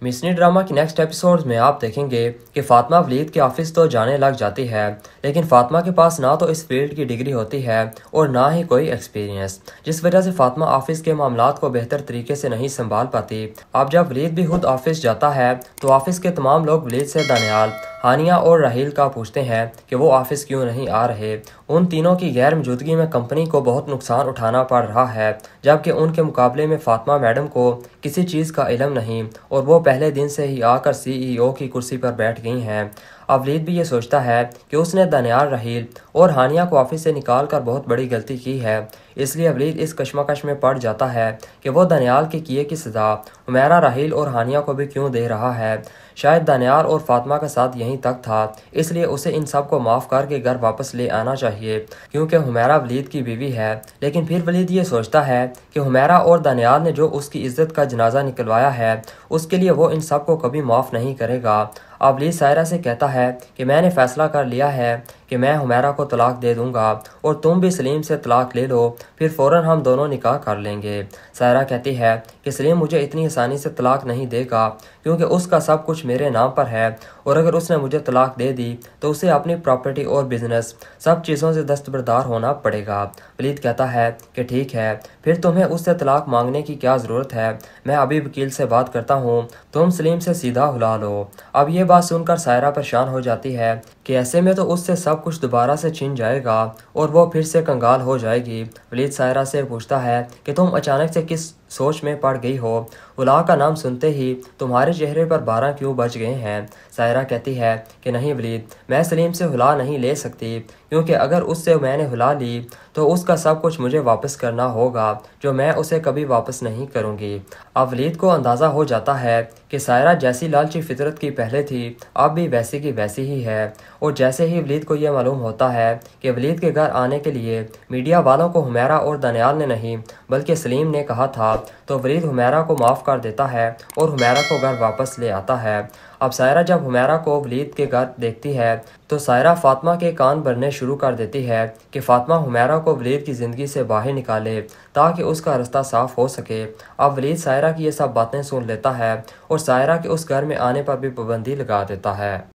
मिसनी drama की next episodes में आप देखेंगे कि फातिमा वलीद के ऑफिस तो जाने लग जाती है, लेकिन फातिमा के पास ना तो इस फील्ड की डिग्री होती है और ना ही कोई एक्सपीरियंस, जिस वजह से फातिमा ऑफिस के मामलात को बेहतर तरीके से नहीं संभाल पाती। अब जब वलीद भी खुद ऑफिस जाता है तो ऑफिस के तमाम लोग वलीद से दानियाल, हानिया और राहील का पूछते हैं कि वो ऑफिस क्यों नहीं आ रहे। उन तीनों की गैर मौजूदगी में कंपनी को बहुत नुकसान उठाना पड़ रहा है, जबकि उनके मुकाबले में फातिमा मैडम को किसी चीज़ का इल्म नहीं और वो पहले दिन से ही आकर सीईओ की कुर्सी पर बैठ गई हैं। अब वलीद भी ये सोचता है कि उसने दानियाल, राहील और हानिया को ऑफिस से निकाल कर बहुत बड़ी गलती की है, इसलिए वलीद इस कश्मकश में पड़ जाता है कि वो दानियाल के किए की सज़ा हुमैरा, राहील और हानिया को भी क्यों दे रहा है। शायद दानियाल और फातिमा का साथ यहीं तक था, इसलिए उसे इन सब को माफ़ करके घर वापस ले आना चाहिए, क्योंकि हुमैरा वलीद की बीवी है। लेकिन फिर वलीद ये सोचता है कि हुमैरा और दानियाल ने जो उसकी इज्जत का जनाजा निकलवाया है, उसके लिए वो इन सब को कभी माफ़ नहीं करेगा। अब वलीद सायरा से कहता है कि मैंने फ़ैसला कर लिया है कि मैं हुमैरा को तलाक दे दूंगा और तुम भी सलीम से तलाक ले लो, फिर फ़ौरन हम दोनों निकाह कर लेंगे। सायरा कहती है कि सलीम मुझे इतनी आसानी से तलाक नहीं देगा, क्योंकि उसका सब कुछ मेरे नाम पर है और अगर उसने मुझे तलाक दे दी तो उसे अपनी प्रॉपर्टी और बिजनेस सब चीज़ों से दस्तबरदार होना पड़ेगा। वलीद कहता है कि ठीक है, फिर तुम्हें उससे तलाक मांगने की क्या ज़रूरत है, मैं अभी वकील से बात करता हूँ, तुम सलीम से सीधा हुला लो। अब ये बात सुनकर सायरा परेशान हो जाती है कि ऐसे में तो उससे सब कुछ दोबारा से छिन जाएगा और वो फिर से कंगाल हो जाएगी। वलीद सायरा से पूछता है कि तुम अचानक से किस सोच में पड़ गई हो, उला का नाम सुनते ही तुम्हारे चेहरे पर 12 क्यों बज गए हैं। सायरा कहती है कि नहीं वलीद, मैं सलीम से हुला नहीं ले सकती, क्योंकि अगर उससे मैंने हुला ली तो उसका सब कुछ मुझे वापस करना होगा, जो मैं उसे कभी वापस नहीं करूँगी। अब वलीद को अंदाज़ा हो जाता है कि सायरा जैसी लालची फितरत की पहले थी, अब भी वैसी की वैसी ही है। और जैसे ही वलीद को यह मालूम होता है कि वलीद के घर आने के लिए मीडिया वालों को हुमैरा और दानियाल ने नहीं बल्कि सलीम ने कहा था, तो वलीद हुमैरा को माफ़ कर देता है और हुमैरा को घर वापस ले आता है। अब सायरा जब हुमैरा को वलीद के घर देखती है तो सायरा फातिमा के कान भरने शुरू कर देती है कि फातिमा हुमैरा को वलीद की ज़िंदगी से बाहर निकाले ताकि उसका रास्ता साफ़ हो सके। अब वलीद सायरा की ये सब बातें सुन लेता है और सायरा के उस घर में आने पर भी पाबंदी लगा देता है।